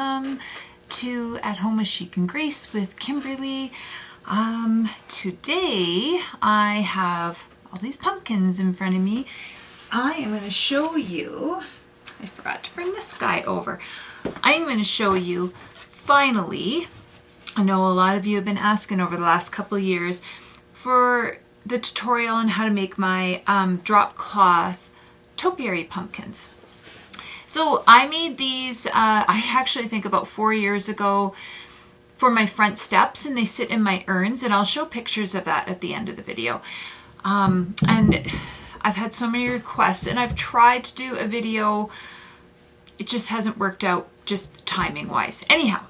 welcome to At Home with Chic and Grace with Kimberly. Today I have all these pumpkins in front of me. I am going to show you, I forgot to bring this guy over. I'm going to show you, finally, I know a lot of you have been asking over the last couple of years for the tutorial on how to make my drop cloth topiary pumpkins. So I made these, I actually think about 4 years ago for my front steps, and they sit in my urns, and I'll show pictures of that at the end of the video. And I've had so many requests, and I've tried to do a video. It just hasn't worked out just timing wise. Anyhow,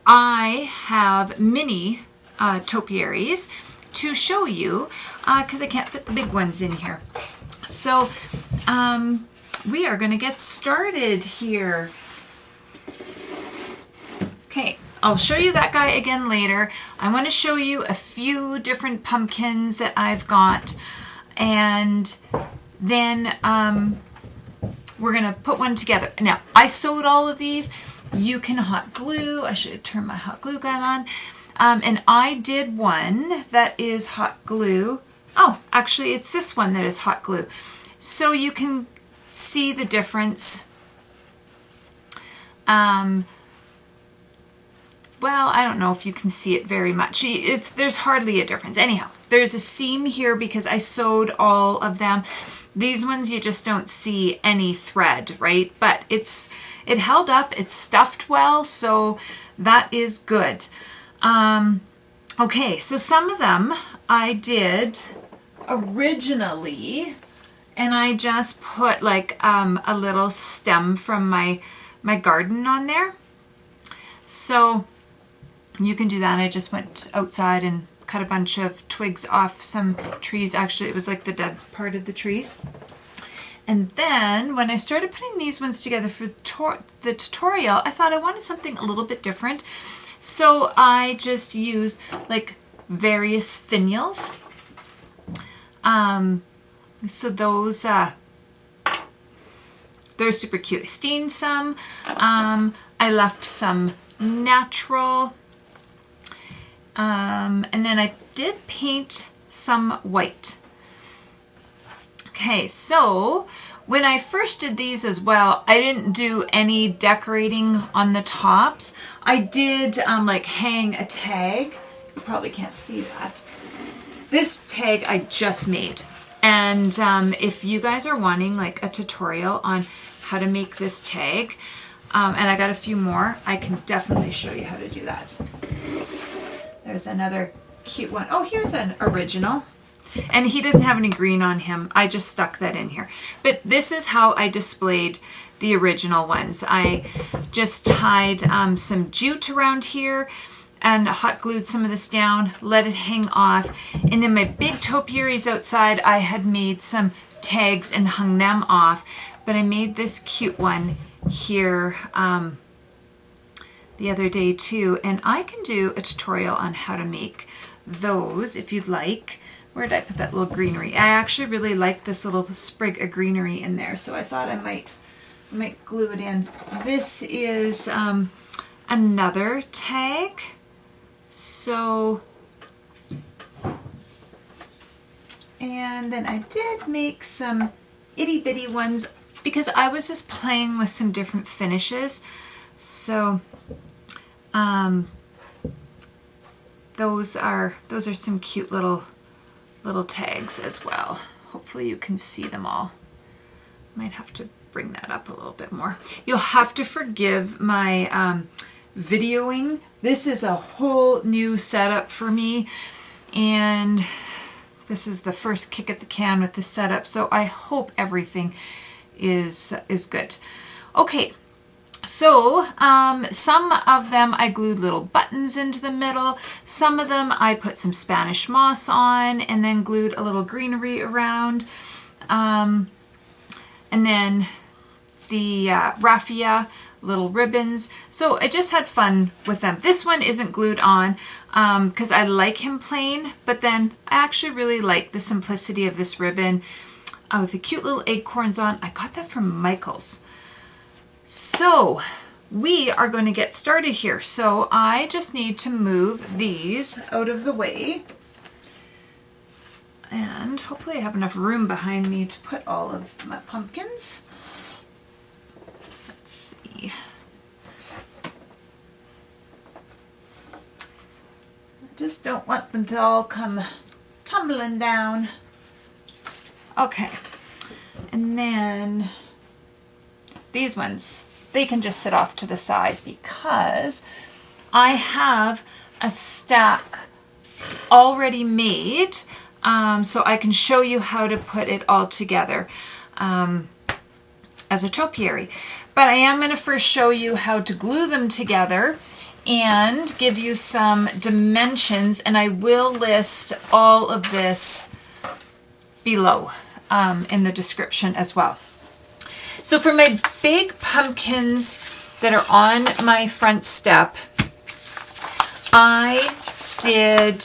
I have mini topiaries to show you because I can't fit the big ones in here. So we are going to get started here. Okay, I'll show you that guy again later. I want to show you a few different pumpkins that I've got, and then we're going to put one together. Now, I sewed all of these. You can hot glue. I should have turned my hot glue gun on. And I did one that is hot glue. Oh, actually, it's this one that is hot glue. So you can see the difference. Well, I don't know if you can see it very much. There's hardly a difference. Anyhow, there's a seam here because I sewed all of them. These ones you just don't see any thread, right? But it held up, it's stuffed well, so that is good. Okay, so some of them I did originally, and I just put like a little stem from my garden on there. So you can do that. I just went outside and cut a bunch of twigs off some trees. Actually, it was like the dead part of the trees. And then when I started putting these ones together for the tutorial, I thought I wanted something a little bit different. So I just used like various finials. So those, they're super cute. I stained some. I left some natural. And then I did paint some white. Okay, so when I first did these as well, I didn't do any decorating on the tops. I did like hang a tag. You probably can't see that. This tag I just made. And if you guys are wanting like a tutorial on how to make this tag, and I got a few more, I can definitely show you how to do that. There's another cute one. Oh, here's an original. And he doesn't have any green on him. I just stuck that in here. But this is how I displayed the original ones. I just tied some jute around here and hot glued some of this down, let it hang off. And then my big topiaries outside, I had made some tags and hung them off. But I made this cute one here the other day too. And I can do a tutorial on how to make those if you'd like. Where did I put that little greenery? I actually really like this little sprig of greenery in there, so I thought I might glue it in. This is another tag. So, and then I did make some itty bitty ones because I was just playing with some different finishes. So, those are some cute little tags as well. Hopefully you can see them all. Might have to bring that up a little bit more. You'll have to forgive my videoing. This is a whole new setup for me, and this is the first kick at the can with the setup, so I hope everything is good. Okay. So, some of them I glued little buttons into the middle. Some of them I put some Spanish moss on and then glued a little greenery around. And then the raffia, little ribbons. So I just had fun with them. This one isn't glued on because I like him plain, but then I actually really like the simplicity of this ribbon with the cute little acorns on. I got that from Michael's. So we are going to get started here. So I just need to move these out of the way. And hopefully I have enough room behind me to put all of my pumpkins. Let's see. I just don't want them to all come tumbling down. Okay. And then these ones, they can just sit off to the side because I have a stack already made. So I can show you how to put it all together as a topiary. But I am going to first show you how to glue them together and give you some dimensions, and I will list all of this below in the description as well. So for my big pumpkins that are on my front step, I did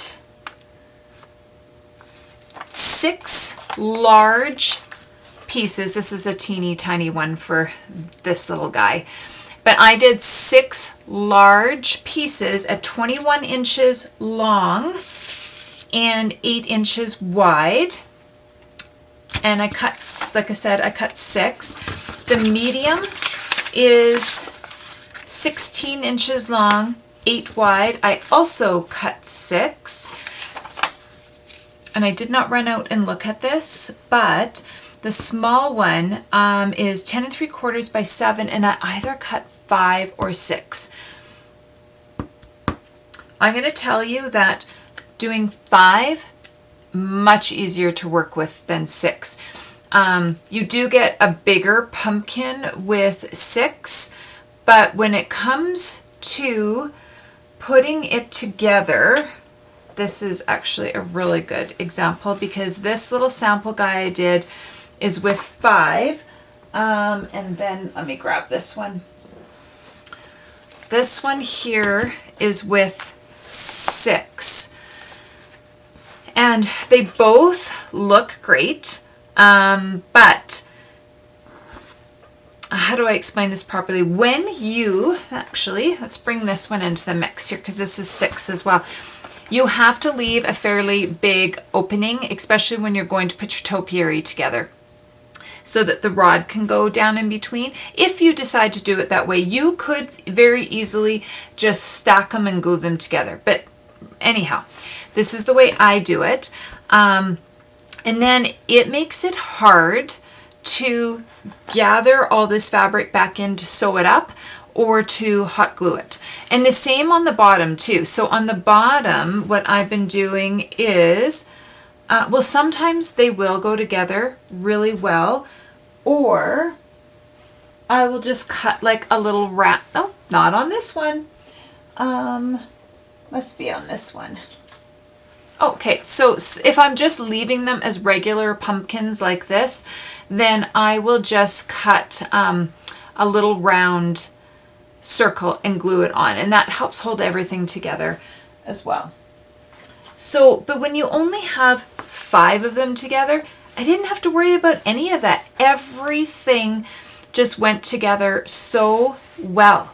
6 large pieces. This is a teeny tiny one for this little guy. But I did 6 large pieces at 21 inches long and 8 inches wide. And I cut, like I said, I cut 6. The medium is 16 inches long, 8 wide. I also cut 6. And I did not run out and look at this, but the small one is 10 3/4 by 7, and I either cut 5 or 6. I'm going to tell you that doing 5, much easier to work with than 6. You do get a bigger pumpkin with 6, but when it comes to putting it together, this is actually a really good example because this little sample guy I did is with 5. And then let me grab this one. This one here is with 6. And they both look great, but how do I explain this properly? When you, actually, let's bring this one into the mix here because this is 6 as well. You have to leave a fairly big opening, especially when you're going to put your topiary together, so that the rod can go down in between. If you decide to do it that way, you could very easily just stack them and glue them together. But anyhow, this is the way I do it. And then it makes it hard to gather all this fabric back in to sew it up or to hot glue it. And the same on the bottom too. So on the bottom, what I've been doing is, well, sometimes they will go together really well, or I will just cut like a little wrap. Oh, not on this one. Must be on this one. Okay, so if I'm just leaving them as regular pumpkins like this, then I will just cut a little round circle and glue it on, and that helps hold everything together as well. So, but when you only have 5 of them together, I didn't have to worry about any of that. Everything just went together so well.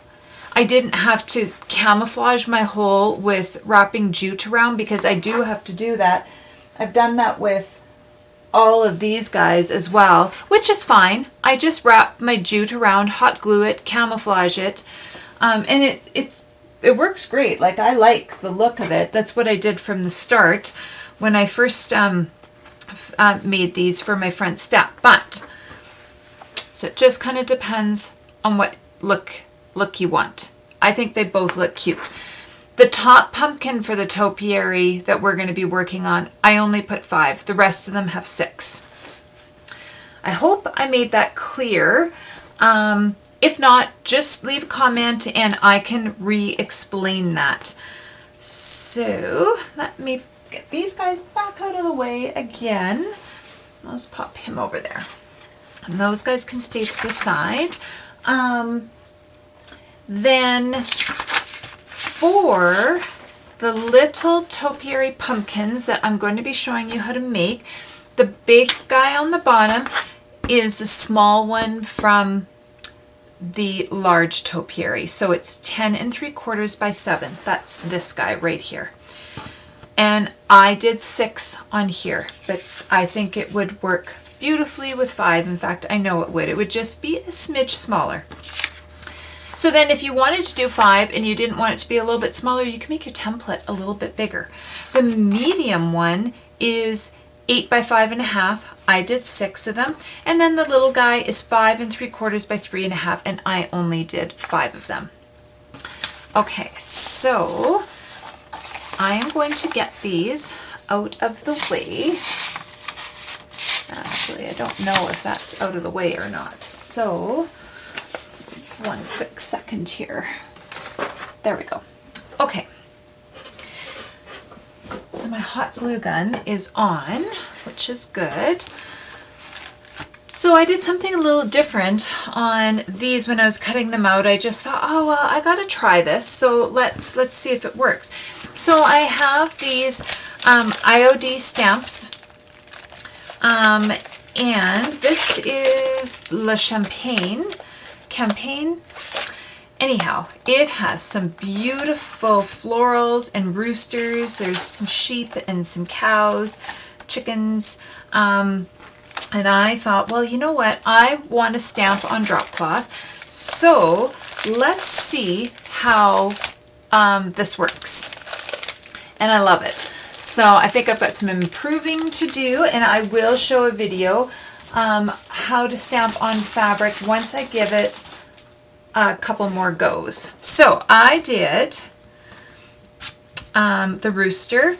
I didn't have to camouflage my hole with wrapping jute around because I do have to do that. I've done that with all of these guys as well, which is fine. I just wrap my jute around, hot glue it, camouflage it, and it works great. Like, I like the look of it. That's what I did from the start when I first made these for my front step. But so it just kind of depends on what look you want. I think they both look cute. The top pumpkin for the topiary that we're going to be working on, I only put 5. The rest of them have 6. I hope I made that clear. If not, just leave a comment and I can re-explain that. So let me get these guys back out of the way again. Let's pop him over there. And those guys can stay to the side. Then for the little topiary pumpkins that I'm going to be showing you how to make, the big guy on the bottom is the small one from the large topiary. So it's 10 3/4 by 7. That's this guy right here. And I did 6 on here, but I think it would work beautifully with 5. In fact, I know it would. It would just be a smidge smaller. So then if you wanted to do 5 and you didn't want it to be a little bit smaller, you can make your template a little bit bigger. The medium one is 8 by 5.5. I did 6 of them. And then the little guy is 5 3/4 by 3.5, and I only did 5 of them. Okay, so I am going to get these out of the way. Actually, I don't know if that's out of the way or not. So, one quick second here. There we go. Okay. So my hot glue gun is on, which is good. So I did something a little different on these when I was cutting them out. I just thought, oh well, I gotta try this. So let's see if it works. So I have these IOD stamps. And this is La Campagne. Anyhow, it has some beautiful florals and roosters. There's some sheep and some cows, chickens. And I thought, well, you know what? I want to stamp on drop cloth. So let's see how this works. And I love it. So I think I've got some improving to do, and I will show a video how to stamp on fabric once I give it a couple more goes. So I did the rooster.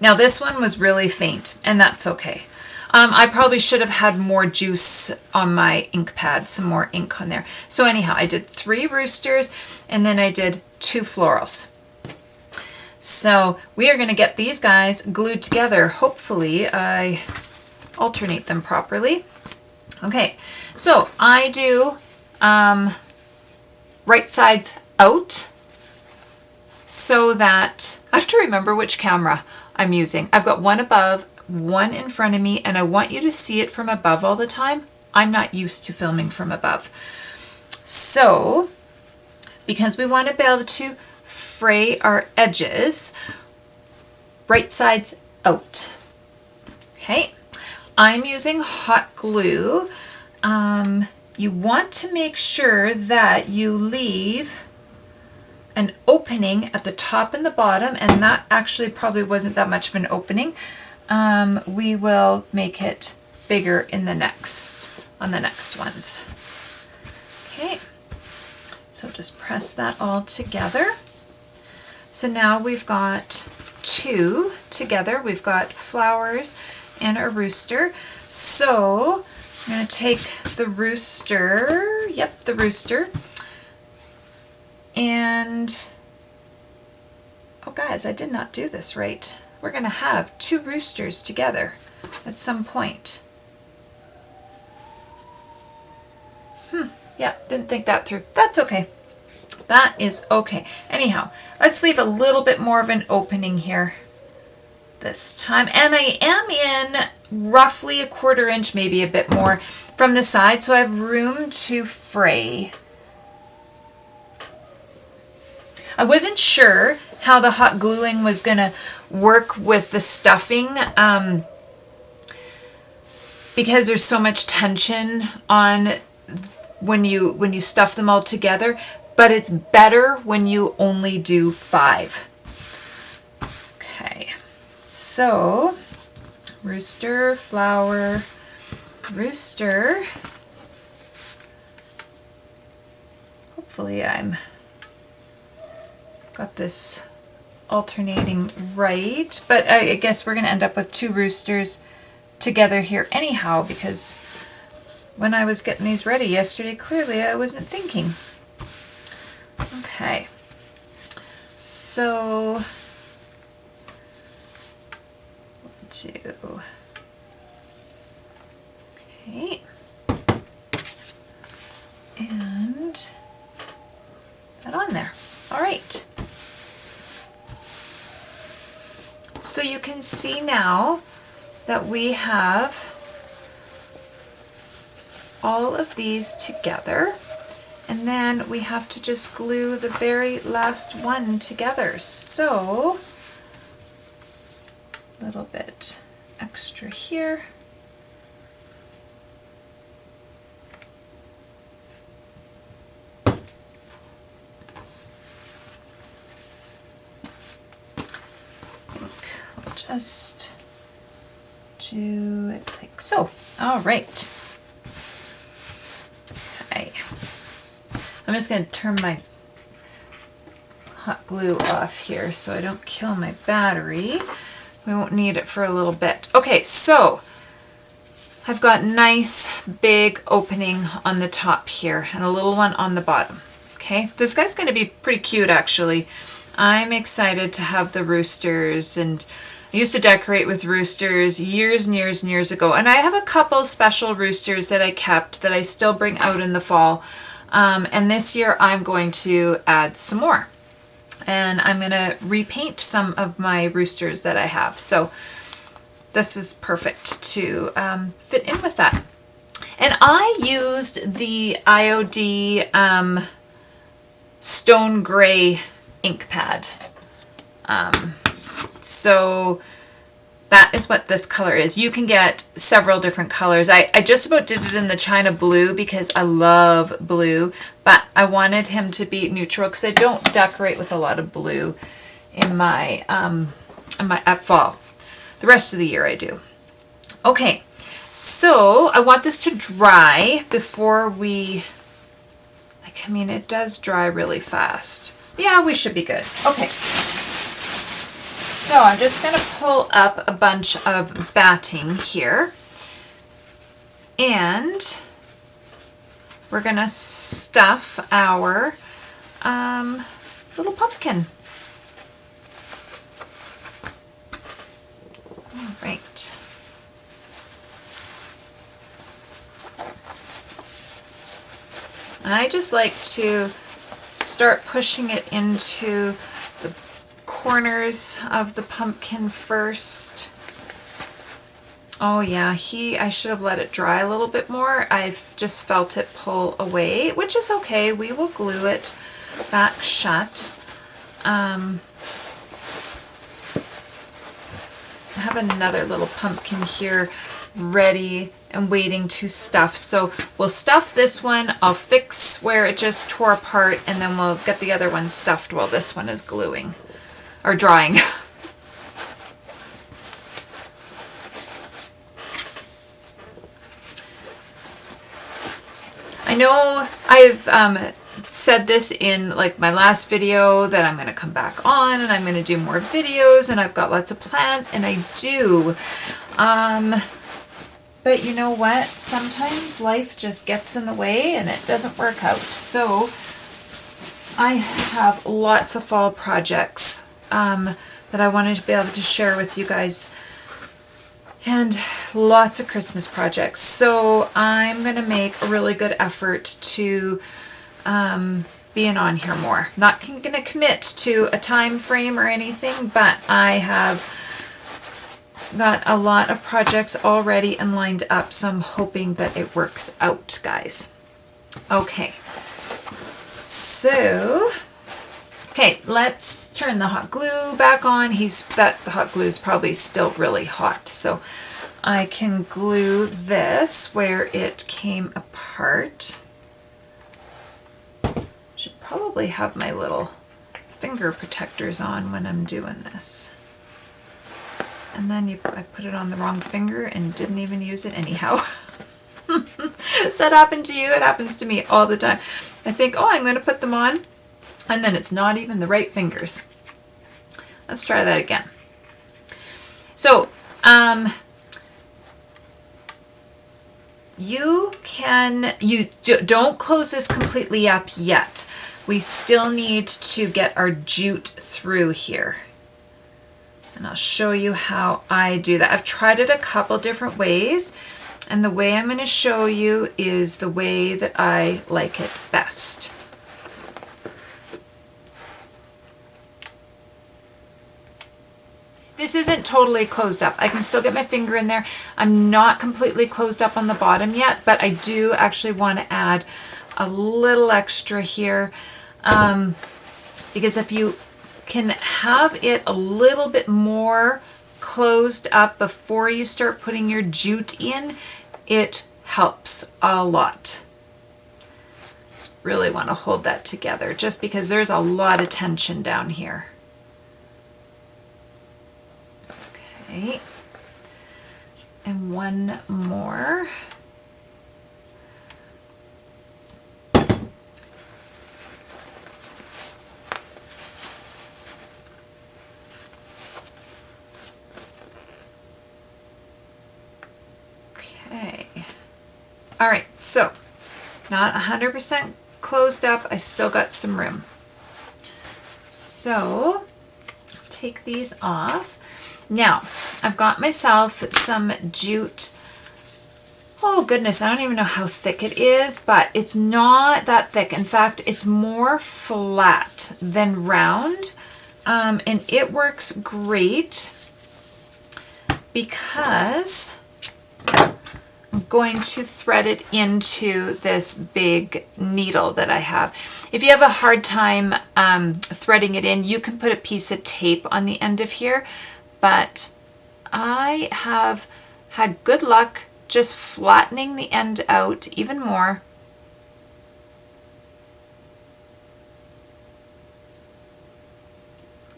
Now this one was really faint, and that's okay. I probably should have had more juice on my ink pad, some more ink on there. So anyhow, I did 3 roosters, and then I did 2 florals. So we are going to get these guys glued together. Hopefully I alternate them properly. Okay, so I do right sides out so that I have to remember which camera I'm using. I've got one above, one in front of me, and I want you to see it from above all the time. I'm not used to filming from above. So, because we want to be able to fray our edges, right sides out. Okay, I'm using hot glue. You want to make sure that you leave an opening at the top and the bottom, and that actually probably wasn't that much of an opening. We will make it bigger in the on the next ones. Okay, so just press that all together. So now we've got 2 together. We've got flowers and a rooster. So I'm going to take the rooster, the rooster, and, oh guys, I did not do this right. We're going to have 2 roosters together at some point. Yeah, didn't think that through. That's okay. That is okay. Anyhow, let's leave a little bit more of an opening here this time. And I am in roughly a 1/4 inch, maybe a bit more from the side, so I have room to fray. I wasn't sure how the hot gluing was going to work with the stuffing because there's so much tension on when you stuff them all together, but it's better when you only do 5. Okay, so rooster, flower, rooster. Hopefully I'm got this alternating right, but I guess we're going to end up with 2 roosters together here anyhow, because when I was getting these ready yesterday, clearly I wasn't thinking. Okay, so okay, and that on there. All right. So you can see now that we have all of these together, And then we have to just glue the very last one together. So, a little bit extra here. We'll just do it like so. All right. Okay. I'm just going to turn my hot glue off here so I don't kill my battery. We won't need it for a little bit. Okay, so I've got nice big opening on the top here and a little one on the bottom. Okay, this guy's going to be pretty cute actually. I'm excited to have the roosters, and I used to decorate with roosters years and years and years ago, and I have a couple special roosters that I kept that I still bring out in the fall, and this year I'm going to add some more, and I'm going to repaint some of my roosters that I have, so this is perfect to fit in with that. And I used the IOD Stone Gray ink pad. So that is what this color is. You can get several different colors. I just about did it in the China blue because I love blue, but I wanted him to be neutral because I don't decorate with a lot of blue in my at fall. The rest of the year I do. Okay, so I want this to dry before we, I mean, it does dry really fast. Yeah, we should be good. Okay. So I'm just going to pull up a bunch of batting here. And we're going to stuff our little pumpkin. All right. I just like to start pushing it into the corners of the pumpkin first. Oh yeah, I should have let it dry a little bit more. I've just felt it pull away, which is okay. We will glue it back shut. I have another little pumpkin here ready and waiting to stuff. So we'll stuff this one, I'll fix where it just tore apart, and then we'll get the other one stuffed while this one is gluing, or drying. I know I've said this in like my last video that I'm going to come back on and I'm going to do more videos and I've got lots of plans, and I do. But you know what? Sometimes life just gets in the way and it doesn't work out. So I have lots of fall projects that I wanted to be able to share with you guys, and lots of Christmas projects. So I'm going to make a really good effort to being on here more. Not going to commit to a time frame or anything, but I have got a lot of projects already and lined up, so I'm hoping that it works out, guys. Okay, so let's turn the hot glue back on. The hot glue is probably still really hot, so I can glue this where it came apart. Should probably have my little finger protectors on when I'm doing this. And then I put it on the wrong finger and didn't even use it anyhow. Does that happen to you? It happens to me all the time. I think, oh, I'm going to put them on, and then it's not even the right fingers. Let's try that again. So, you don't close this completely up yet. We still need to get our jute through here. And I'll show you how I do that. I've tried it a couple different ways, and the way I'm going to show you is the way that I like it best. This isn't totally closed up. I can still get my finger in there. I'm not completely closed up on the bottom yet, but I do actually want to add a little extra here, because if you can have it a little bit more closed up before you start putting your jute in, it helps a lot. Really want to hold that together just because there's a lot of tension down here. Okay, and one more. Okay, all right, so not 100% closed up, I still got some room. So take these off. Now I've got myself some jute. Oh goodness, I don't even know how thick it is, but it's not that thick. In fact, it's more flat than round, and it works great because I'm going to thread it into this big needle that I have. If you have a hard time threading it in, you can put a piece of tape on the end of here, but I have had good luck just flattening the end out even more.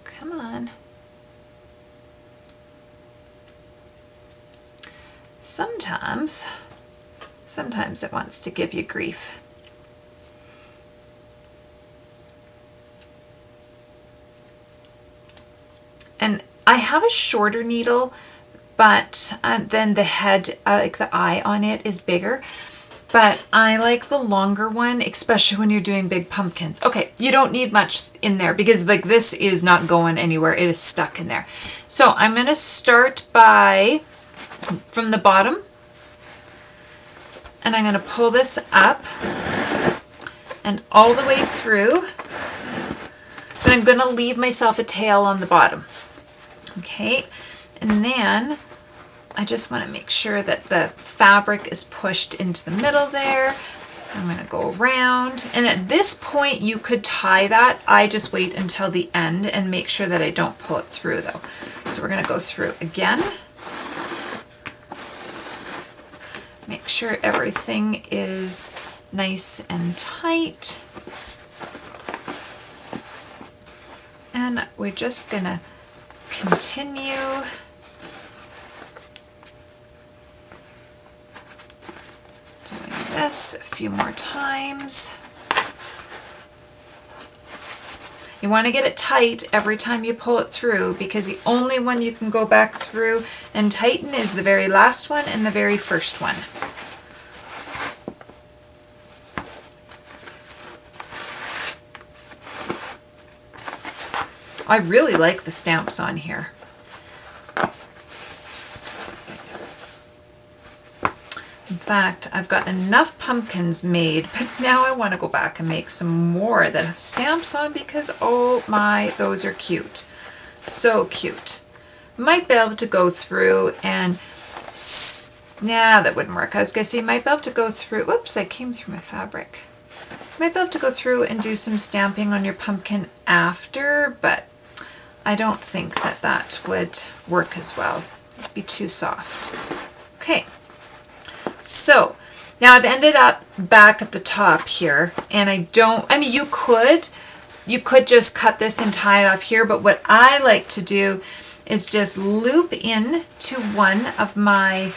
Come on. Sometimes it wants to give you grief. And I have a shorter needle, but then the head, like the eye on it, is bigger. But I like the longer one, especially when you're doing big pumpkins. Okay, you don't need much in there because like this is not going anywhere. It is stuck in there. So I'm going to start by from the bottom, and I'm going to pull this up and all the way through, but I'm going to leave myself a tail on the bottom. Okay, and then I just want to make sure that the fabric is pushed into the middle there. I'm going to go around, and at this point you could tie that. I just wait until the end and make sure that I don't pull it through though. So we're going to go through again. Make sure everything is nice and tight. And we're just gonna continue doing this a few more times. You want to get it tight every time you pull it through, because the only one you can go back through and tighten is the very last one and the very first one. I really like the stamps on here. In fact, I've got enough pumpkins made, but now I want to go back and make some more that have stamps on because, oh my, those are cute. So cute. Might be able to go through and, nah, that wouldn't work. I was going to say, might be able to go through, whoops, I came through my fabric. Might be able to go through and do some stamping on your pumpkin after, but I don't think that that would work as well. It'd be too soft. Okay. So now I've ended up back at the top here, and I mean, you could just cut this and tie it off here, but what I like to do is just loop in to one of my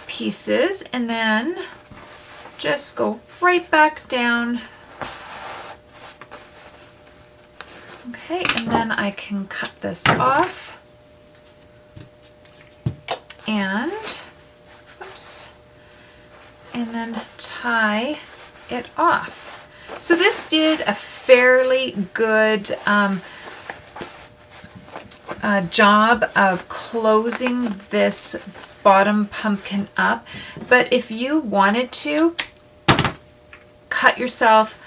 pieces and then just go right back down. Okay, and then I can cut this off. And, oops, and then tie it off. So this did a fairly good job of closing this bottom pumpkin up, but if you wanted to, cut yourself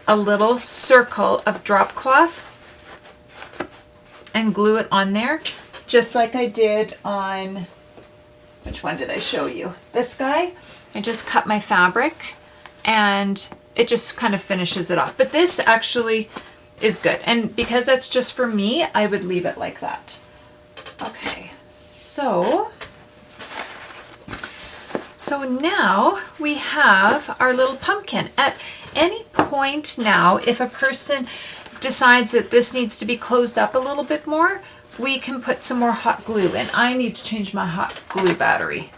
a little circle of drop cloth and glue it on there, just like I did on, which one did I show you? This guy. I just cut my fabric and it just kind of finishes it off. But this actually is good. And because that's just for me, I would leave it like that. Okay, so now we have our little pumpkin. At any point now, if a person decides that this needs to be closed up a little bit more, we can put some more hot glue in. I need to change my hot glue battery.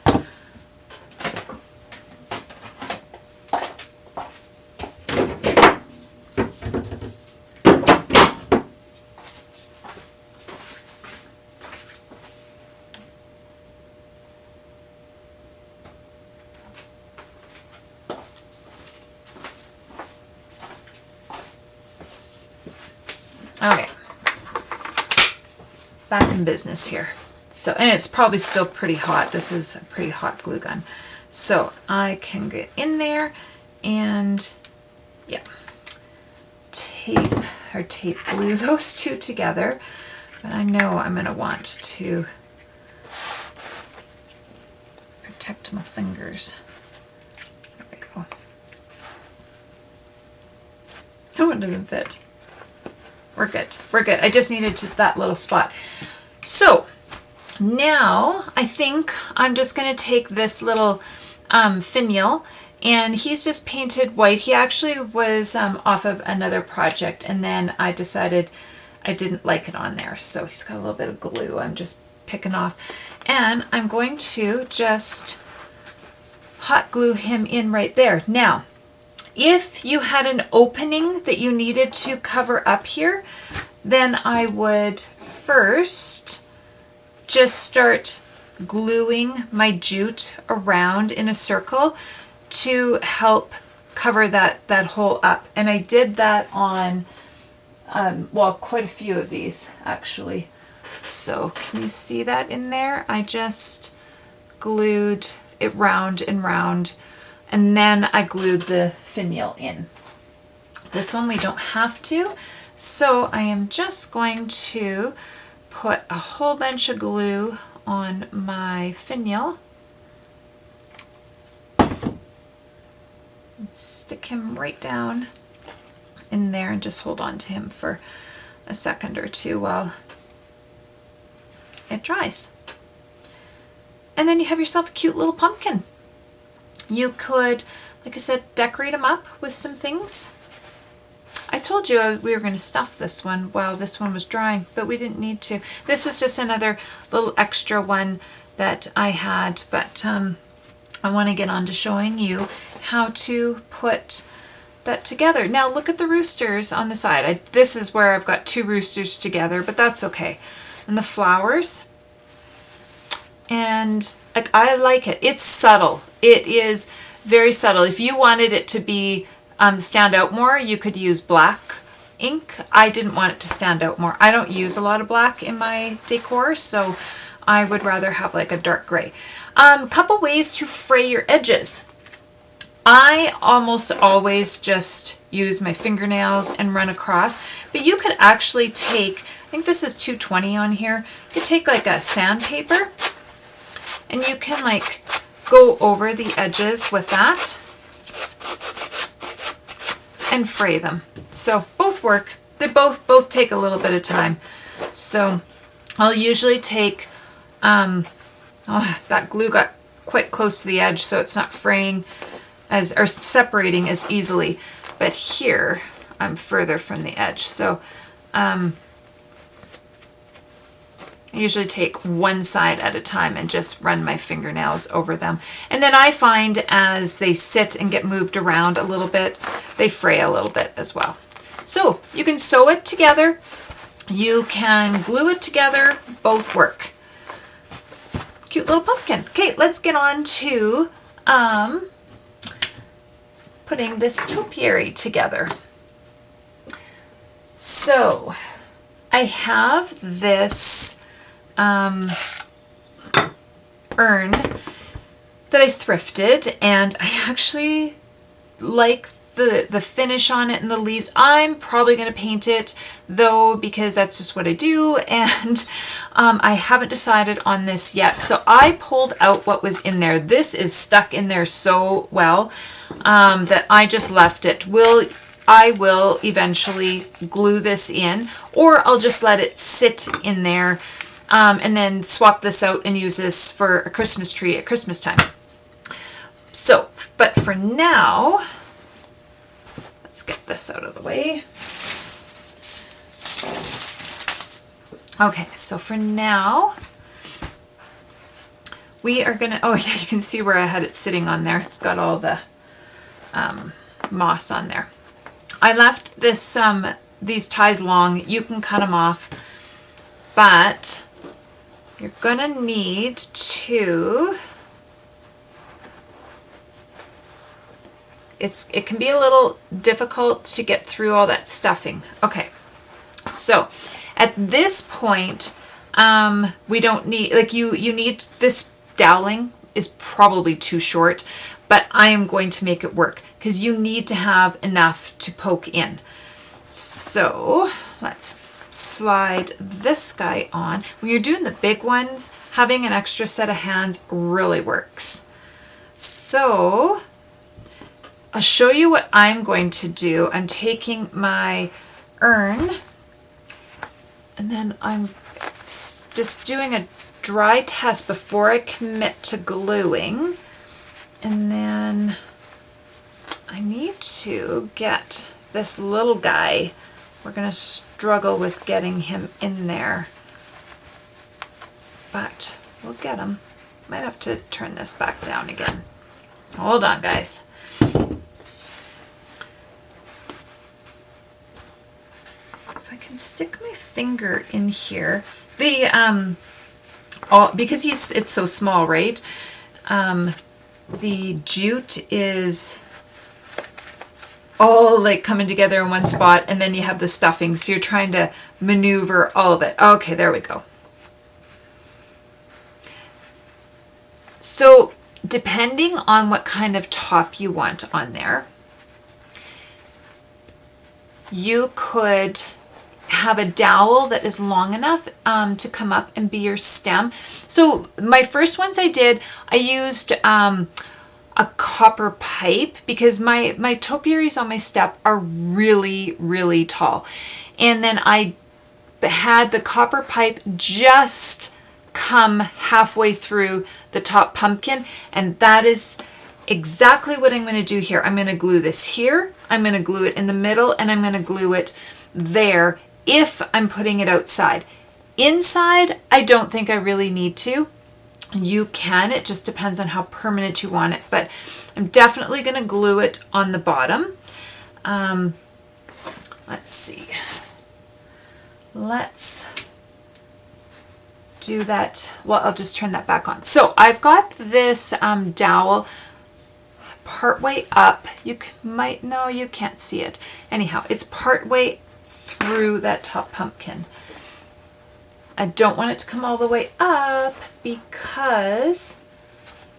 Okay, back in business here. So, and it's probably still pretty hot. This is a pretty hot glue gun. So I can get in there and yeah, tape glue those two together. But I know I'm gonna want to protect my fingers. There we go. No, it doesn't fit. We're good. We're good. I just needed that little spot. So now I think I'm just going to take this little finial, and he's just painted white. He actually was off of another project, and then I decided I didn't like it on there. So he's got a little bit of glue I'm just picking off. And I'm going to just hot glue him in right there. Now, if you had an opening that you needed to cover up here, then I would first just start gluing my jute around in a circle to help cover that hole up. And I did that on, well, quite a few of these actually. So can you see that in there? I just glued it round and round, and then I glued the finial in. This one we don't have to, so I am just going to put a whole bunch of glue on my finial. Stick him right down in there and just hold on to him for a second or two while it dries. And then you have yourself a cute little pumpkin. You could, like I said, decorate them up with some things. I told you we were going to stuff this one while this one was drying, but we didn't need to. This is just another little extra one that I had, but I want to get on to showing you how to put that together. Now look at the roosters on the side. This is where I've got two roosters together, but that's okay. And the flowers. And I like it. It's subtle. It is very subtle. If you wanted it to be stand out more, you could use black ink. I didn't want it to stand out more. I don't use a lot of black in my decor, so I would rather have like a dark gray. Couple ways to fray your edges. I almost always just use my fingernails and run across, but you could actually take, I think this is 220 on here, you could take like a sandpaper and you can like go over the edges with that and fray them. So both work. They both take a little bit of time. So I'll usually take, that glue got quite close to the edge, so it's not fraying or separating as easily. But here I'm further from the edge. So I usually take one side at a time and just run my fingernails over them. And then I find as they sit and get moved around a little bit, they fray a little bit as well. So you can sew it together, you can glue it together, both work. Cute little pumpkin. Okay, let's get on to putting this topiary together. So I have this urn that I thrifted, and I actually like the finish on it and the leaves. I'm probably going to paint it though, because that's just what I do, and I haven't decided on this yet. So I pulled out what was in there. This is stuck in there so well that I just left it. I will eventually glue this in, or I'll just let it sit in there and then swap this out and use this for a Christmas tree at Christmas time. So, but for now, let's get this out of the way. Okay, so for now, we are gonna, oh yeah, you can see where I had it sitting on there. It's got all the moss on there. I left this these ties long. You can cut them off, but you're gonna need to, it can be a little difficult to get through all that stuffing. Okay, so at this point, we don't need, like you need, this doweling is probably too short, but I am going to make it work because you need to have enough to poke in. So let's slide this guy on. When you're doing the big ones, having an extra set of hands really works. So I'll show you what I'm going to do. I'm taking my urn and then I'm just doing a dry test before I commit to gluing. And then I need to get this little guy. We're going to struggle with getting him in there, but we'll get him. Might have to turn this back down again. Hold on, guys. If I can stick my finger in here, the because it's so small, right? The jute is all like coming together in one spot, and then you have the stuffing, so you're trying to maneuver all of it. Okay, there we go. So depending on what kind of top you want on there, you could have a dowel that is long enough to come up and be your stem. So my first ones I used a copper pipe because my topiaries on my step are really, really tall. And then I had the copper pipe just come halfway through the top pumpkin, and that is exactly what I'm going to do here. I'm going to glue this here, I'm going to glue it in the middle, and I'm going to glue it there if I'm putting it outside. Inside, I don't think I really need to. You can, it just depends on how permanent you want it, but I'm definitely going to glue it on the bottom. Let's see. Let's do that. Well, I'll just turn that back on. So I've got this dowel partway up. You might, no, you can't see it. Anyhow, it's partway through that top pumpkin. I don't want it to come all the way up because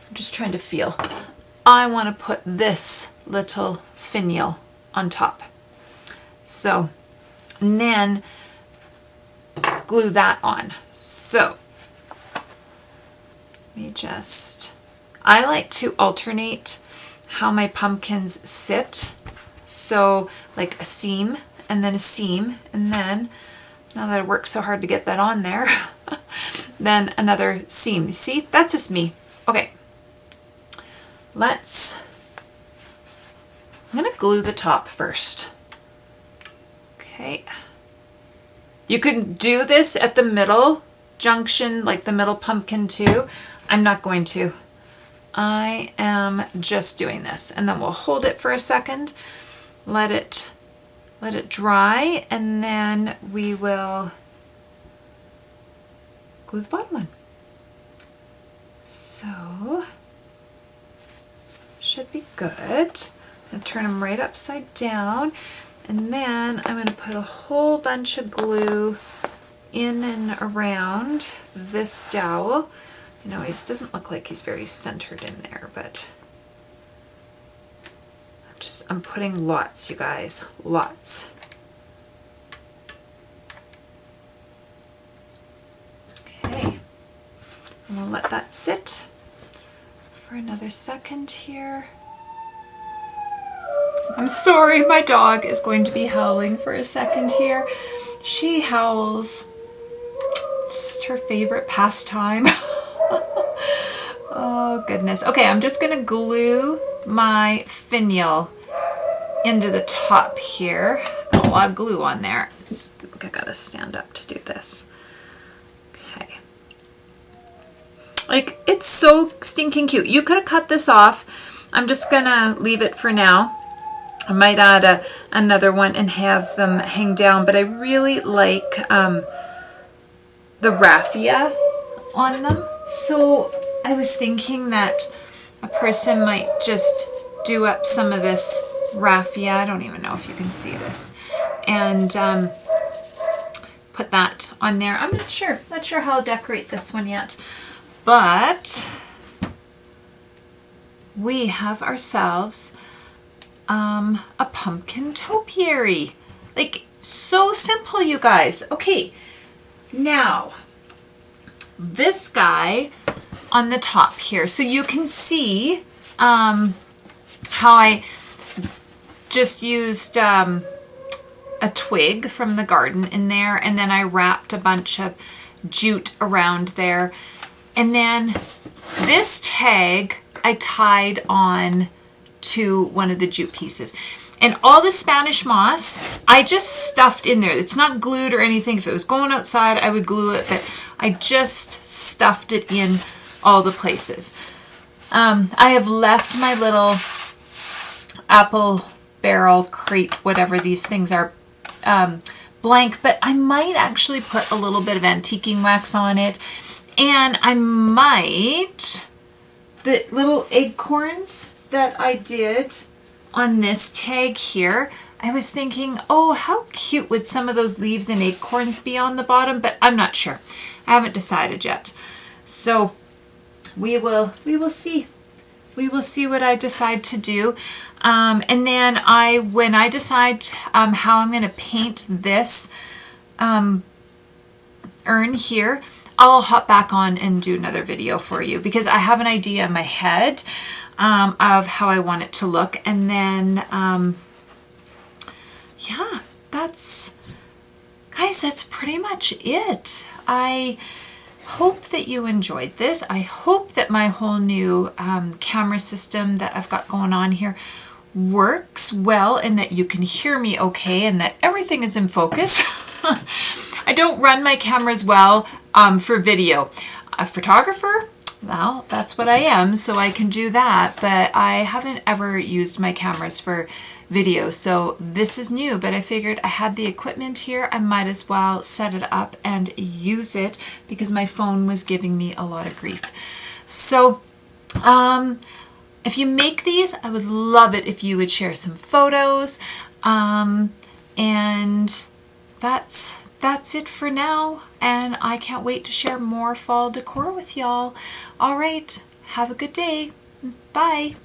I'm just trying to feel. I want to put this little finial on top. So, and then glue that on. So, let me just, I like to alternate how my pumpkins sit. So, like a seam and then a seam, and then, now that I worked so hard to get that on there, then another seam. See, that's just me. Okay, I'm gonna glue the top first. Okay, you can do this at the middle junction, like the middle pumpkin too. I'm not going to. I am just doing this, and then we'll hold it for a second, let it dry, and then we will glue the bottom one. So, should be good. I'm going to turn them right upside down, and then I'm going to put a whole bunch of glue in and around this dowel. You know, it doesn't look like he's very centered in there, but I'm putting lots, you guys, lots. Okay, I'm gonna let that sit for another second here. I'm sorry, my dog is going to be howling for a second here. She howls. It's just her favorite pastime. Oh goodness. Okay, I'm just gonna glue my finial into the top here. Got a lot of glue on there. I gotta stand up to do this. Okay. Like, it's so stinking cute. You could have cut this off. I'm just gonna leave it for now. I might add another one and have them hang down, but I really like the raffia on them. So I was thinking that a person might just do up some of this raffia. I don't even know if you can see this. And put that on there. I'm not sure how I'll decorate this one yet. But we have ourselves a pumpkin topiary. Like, so simple, you guys. Okay, now this guy on the top here, so you can see how I just used a twig from the garden in there, and then I wrapped a bunch of jute around there, and then this tag I tied on to one of the jute pieces. And all the Spanish moss, I just stuffed in there. It's not glued or anything. If it was going outside, I would glue it, but I just stuffed it in all the places. I have left my little apple barrel crate, whatever these things are, blank, but I might actually put a little bit of antiquing wax on it. And I might, the little acorns that I did on this tag here, I was thinking, oh, how cute would some of those leaves and acorns be on the bottom, but I'm not sure. I haven't decided yet. So we will see. We will see what I decide to do. And then when I decide how I'm going to paint this urn here, I'll hop back on and do another video for you, because I have an idea in my head of how I want it to look. And then, yeah, guys, that's pretty much it. I hope that you enjoyed this. I hope that my whole new camera system that I've got going on here works well, and that you can hear me okay, and that everything is in focus. I don't run my cameras well for video. A photographer, well, that's what I am, so I can do that, but I haven't ever used my cameras for video, so this is new, but I figured I had the equipment here, I might as well set it up and use it, because my phone was giving me a lot of grief. So if you make these, I would love it if you would share some photos, and that's it for now, and I can't wait to share more fall decor with y'all. All right, have a good day. Bye.